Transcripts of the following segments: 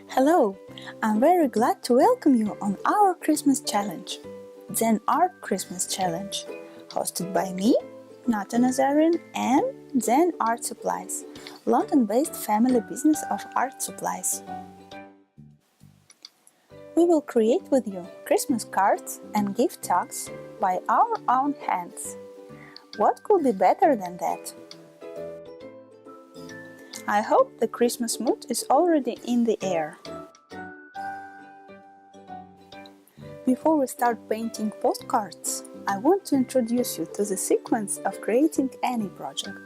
Hello! I'm very glad to welcome you on our Christmas challenge, Zen Art Christmas Challenge, hosted by me, Natalia Dokukina, and Zen Art Supplies, London-based family business of art supplies. We will create with you Christmas cards and gift tags by our own hands. What could be better than that? I hope the Christmas mood is already in the air. Before we start painting postcards, I want to introduce you to the sequence of creating any project.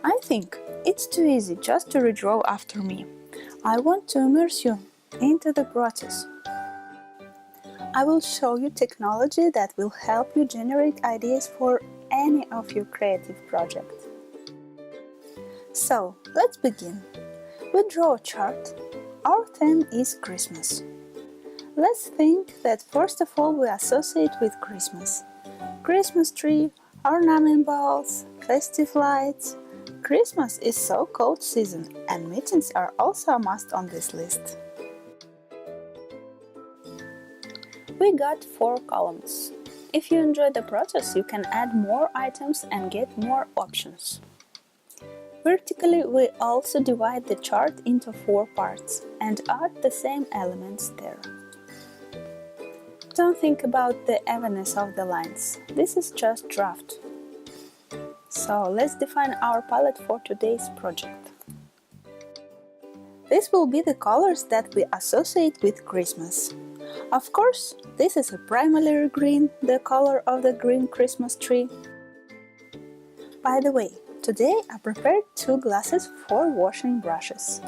I think it's too easy just to redraw after me. I want to immerse you into the process. I will show you technology that will help you generate ideas for any of your creative projects. So, let's begin. We draw a chart. Our theme is Christmas. Let's think that first of all we associate with Christmas. Christmas tree, ornament balls, festive lights. Christmas is so cold season and mittens are also a must on this list. We got 4 columns. If you enjoy the process, you can add more items and get more options. Vertically, we also divide the chart into 4 parts and add the same elements there. Don't think about the evenness of the lines, this is just draft. So let's define our palette for today's project. This will be the colors that we associate with Christmas. Of course, this is a primary green, the color of the green Christmas tree. By the way, today I prepared 2 glasses for washing brushes.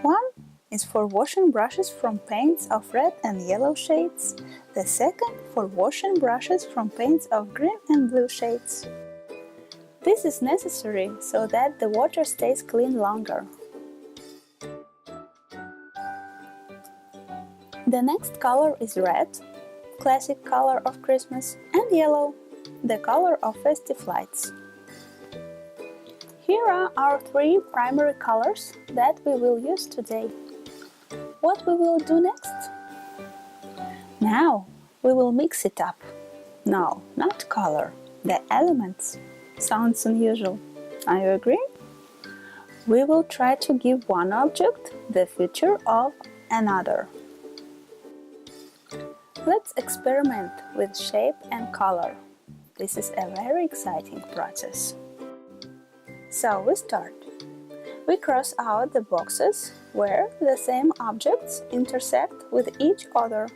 One is for washing brushes from paints of red and yellow shades, the second for washing brushes from paints of green and blue shades. This is necessary so that the water stays clean longer. The next color is red, classic color of Christmas, and yellow, the color of festive lights. Here are our 3 primary colors that we will use today. What we will do next? Now we will mix it up. No, not color, the elements. Sounds unusual. Are you agree? We will try to give one object the feature of another. Let's experiment with shape and color. This is a very exciting process. So we start. We cross out the boxes where the same objects intersect with each other.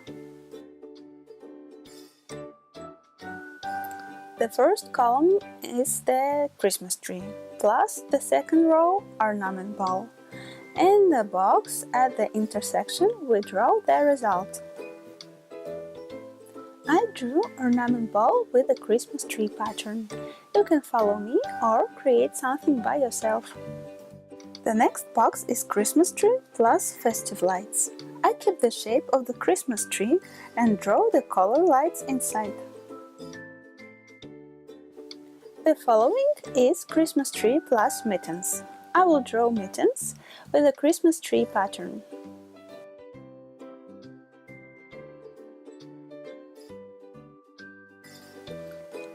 The first column is the Christmas tree, plus the second row ornament ball. In the box at the intersection we draw the result. I drew ornament ball with a Christmas tree pattern. You can follow me or create something by yourself. The next box is Christmas tree plus festive lights. I keep the shape of the Christmas tree and draw the color lights inside. The following is Christmas tree plus mittens. I will draw mittens with a Christmas tree pattern.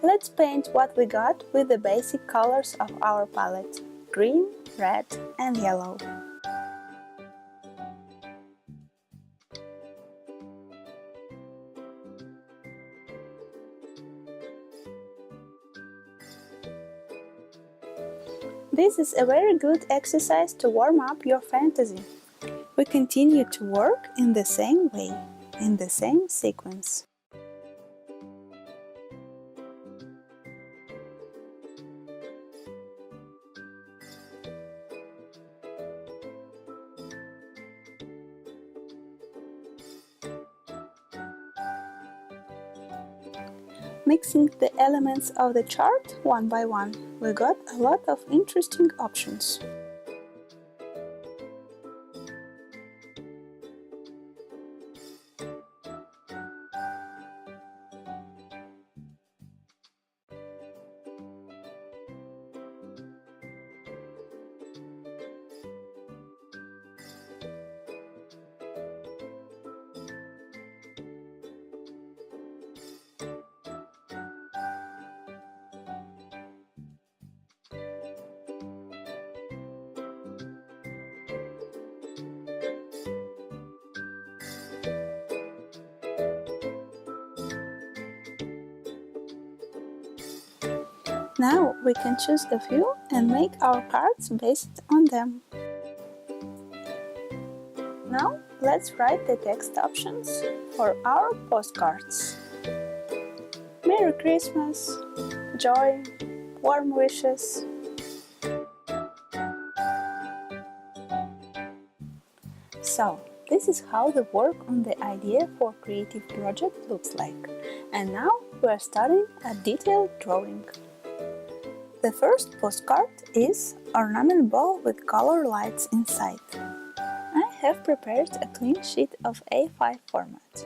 Let's paint what we got with the basic colors of our palette: green, red and yellow. This is a very good exercise to warm up your fantasy. We continue to work in the same way, in the same sequence. Mixing the elements of the chart one by one, we got a lot of interesting options. Now we can choose a few and make our cards based on them. Now let's write the text options for our postcards. Merry Christmas, joy, warm wishes. So, this is how the work on the idea for creative project looks like. And now we are starting a detailed drawing. The first postcard is Ornament Ball with color lights inside. I have prepared a clean sheet of A5 format.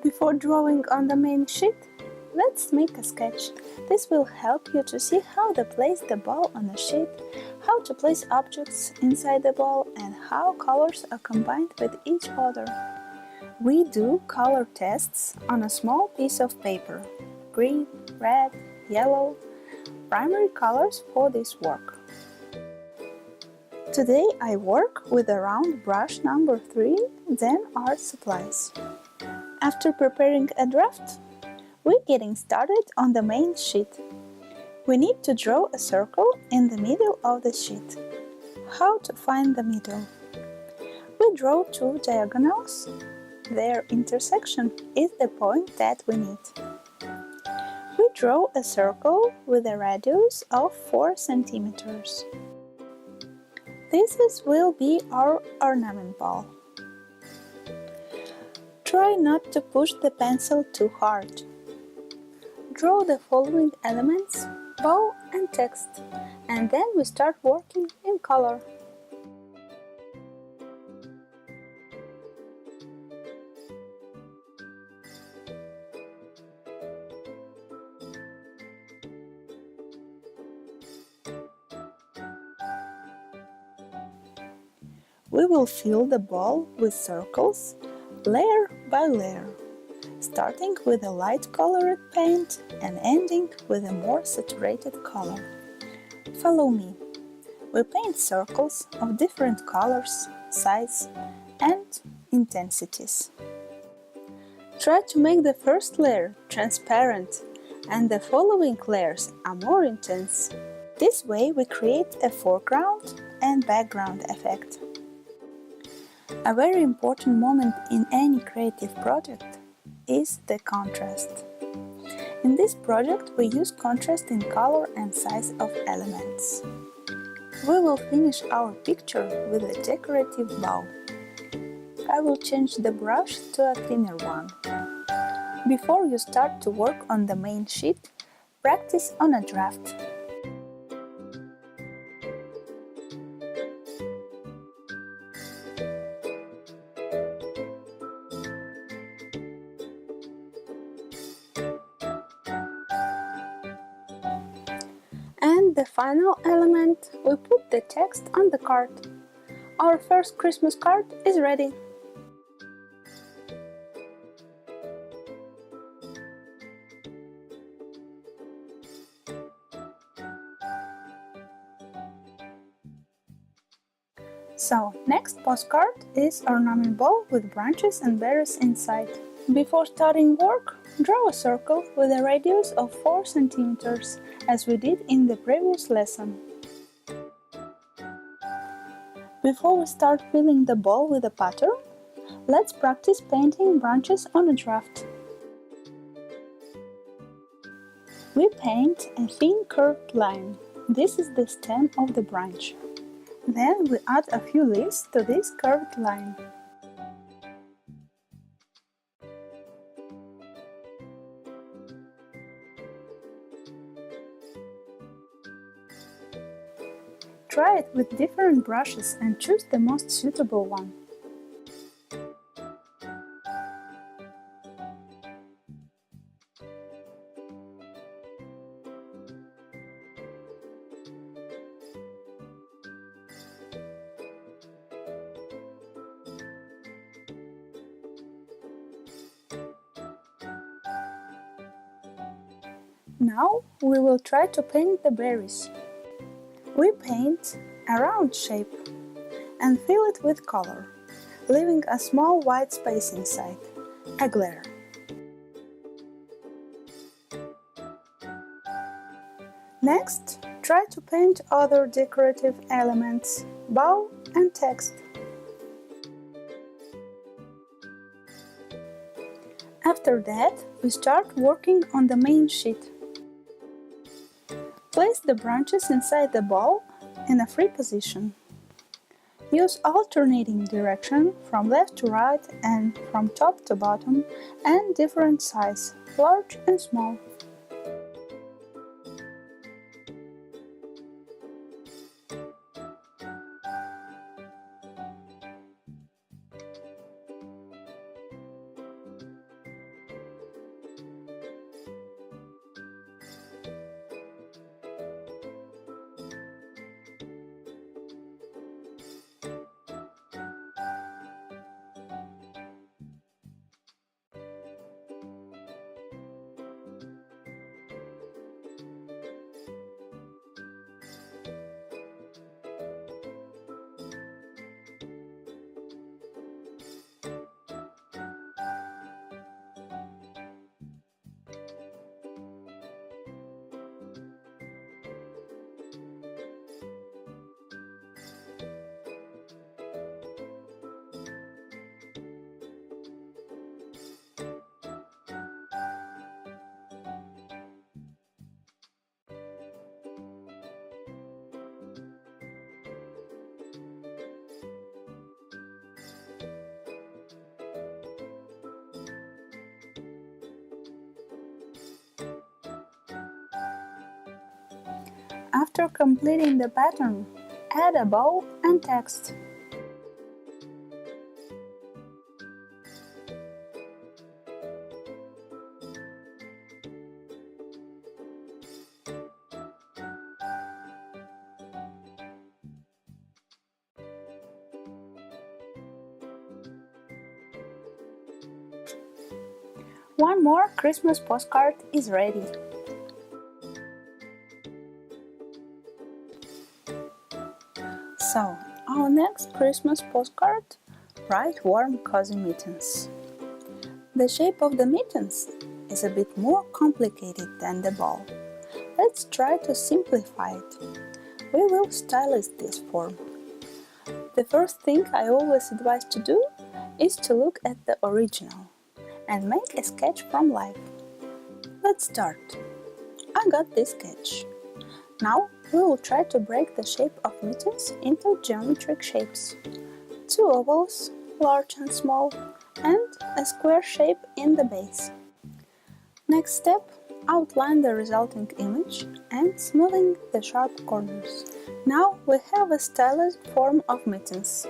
Before drawing on the main sheet, let's make a sketch. This will help you to see how to place the ball on a sheet, how to place objects inside the ball, and how colors are combined with each other. We do color tests on a small piece of paper: green, red, yellow, primary colors for this work. Today I work with a round brush number 3, then art supplies. After preparing a draft, we're getting started on the main sheet. We need to draw a circle in the middle of the sheet. How to find the middle? We draw 2 diagonals. Their intersection is the point that we need. We draw a circle with a radius of 4 centimeters. This will be our ornament ball. Try not to push the pencil too hard. Draw the following elements: bow and text, and then we start working in color. We will fill the ball with circles, layer by layer, starting with a light colored paint and ending with a more saturated color. Follow me. We paint circles of different colors, size, and intensities. Try to make the first layer transparent and the following layers are more intense. This way we create a foreground and background effect. A very important moment in any creative project is the contrast. In this project we use contrast in color and size of elements. We will finish our picture with a decorative bow. I will change the brush to a thinner one. Before you start to work on the main sheet, practice on a draft. And the final element, we put the text on the card. Our first Christmas card is ready. So, next postcard is Ornament Ball with branches and berries inside. Before starting work, draw a circle with a radius of 4 centimeters, as we did in the previous lesson. Before we start filling the ball with a pattern, let's practice painting branches on a draft. We paint a thin curved line. This is the stem of the branch. Then we add a few leaves to this curved line. Try it with different brushes and choose the most suitable one. Now we will try to paint the berries. We paint a round shape and fill it with color, leaving a small white space inside, a glare. Next, try to paint other decorative elements, bow and text. After that, we start working on the main sheet. Place the branches inside the ball in a free position. Use alternating direction from left to right and from top to bottom and different size, large and small. After completing the pattern, add a bow and text. One more Christmas postcard is ready. So, our next Christmas postcard, write warm cozy mittens. The shape of the mittens is a bit more complicated than the ball. Let's try to simplify it. We will stylize this form. The first thing I always advise to do is to look at the original and make a sketch from life. Let's start. I got this sketch. Now we will try to break the shape of mittens into geometric shapes. Two ovals, large and small, and a square shape in the base. Next step, outline the resulting image and smoothing the sharp corners. Now we have a stylized form of mittens.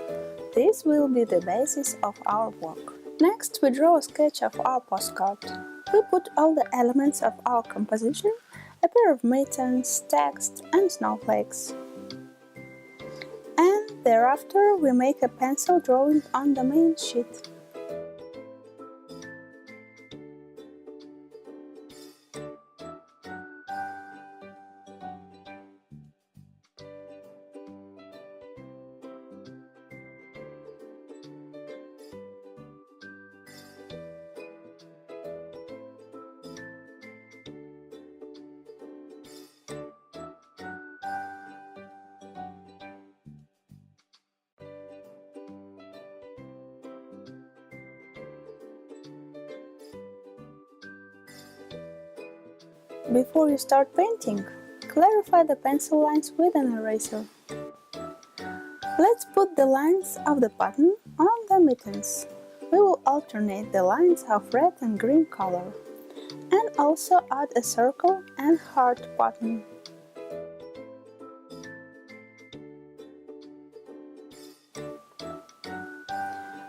This will be the basis of our work. Next, we draw a sketch of our postcard. We put all the elements of our composition, a pair of mittens, text and snowflakes. And thereafter we make a pencil drawing on the main sheet. Before you start painting, clarify the pencil lines with an eraser. Let's put the lines of the pattern on the mittens. We will alternate the lines of red and green color, and also add a circle and heart pattern.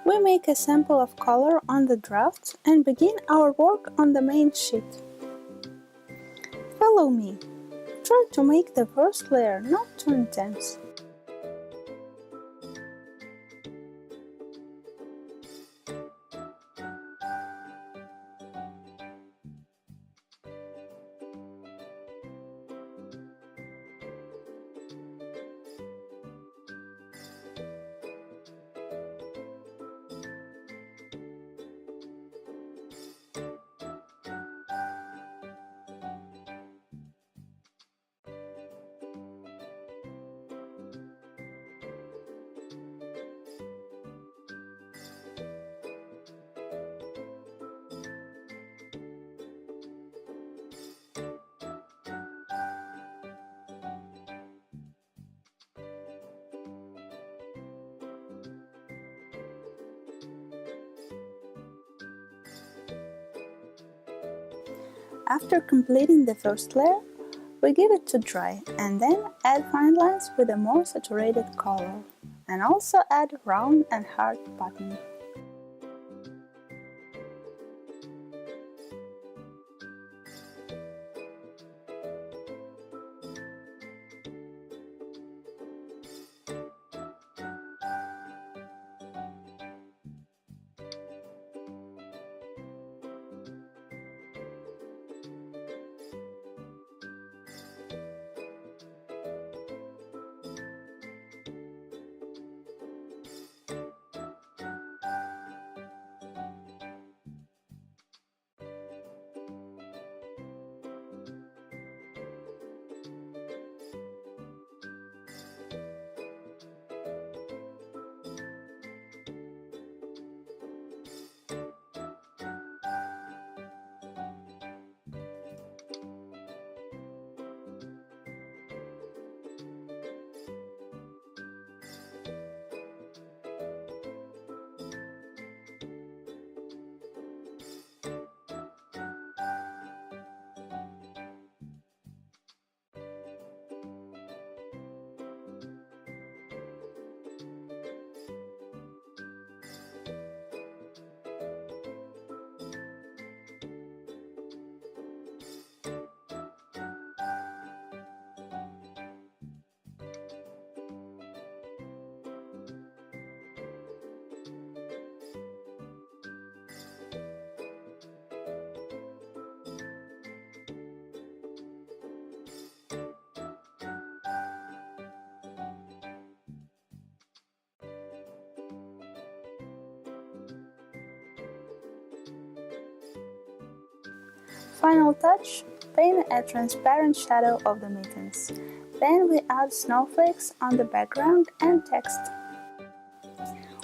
We make a sample of color on the draft and begin our work on the main sheet. Follow me. Try to make the first layer not too intense. After completing the first layer, we give it to dry and then add fine lines with a more saturated color, and also add round and hard button. Final touch, paint a transparent shadow of the mittens. Then we add snowflakes on the background and text.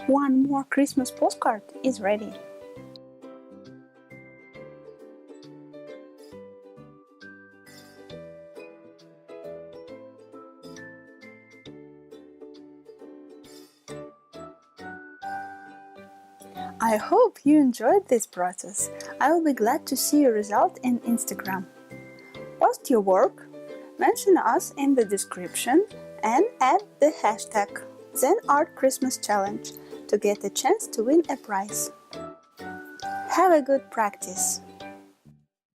One more Christmas postcard is ready. I hope you enjoyed this process. I will be glad to see your result in Instagram. Post your work, mention us in the description, and add the hashtag #ZenArtChristmasChallenge to get a chance to win a prize. Have a good practice!